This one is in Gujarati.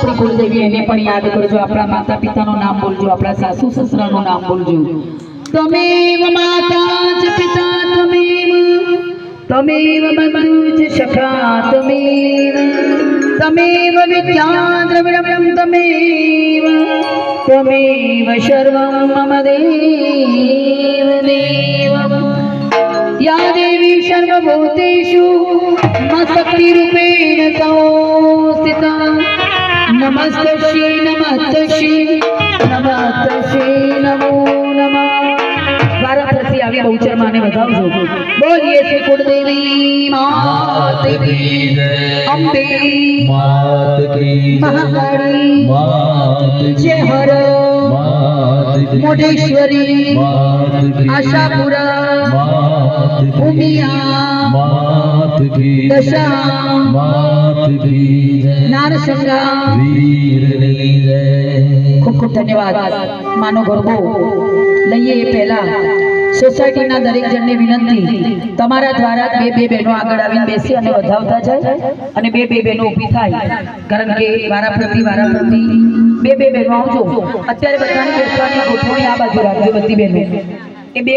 આપણી કુળદેવી એને પણ યાદ કરજો, આપણા માતા પિતાનું નામ બોલજો, આપણા સાસુ સસરાનું નામ બોલજો. તમેવ માતા ચ પિતા તમેવ બંધુ ચ સખા તમેવ વિદ્યા દ્રવિડમ તમેવ સર્વં મમ દેવ દેવમ. या देवी सर्वभूतेषु शक्तिरूपेण संस्थिता नमस्तस्यै नमो नमः. વારાફરતી આવી બહુચર માને વધાવજો. બોલીએ શ્રી કુળદેવી માત કી જય, અંબે માત કી જય, મહાકાળી માત જય, હર મોઢેશ્વરી માત કી, આશાપુરા માત કી, ઉમિયા માત કી, દશા માત કી જય, નારસંગા વીરની જય. ખૂબ ખૂબ ધન્યવાદ. માનો ગરબો લઈએ એ પહેલા સોસાયટીના દરેક જણને વિનંતી, તમારા દ્વારા બે બહેનો આગળ આવીને બેસી અને વધાવતા જાય અને બે બહેનો ઊભી થાય, કારણ કે વારાફરતી બે બહેનો આવજો. અત્યારે બધાની બેસવાની ગોઠવણી આ બાજુ રાખજો, બધી બહેનો એ બે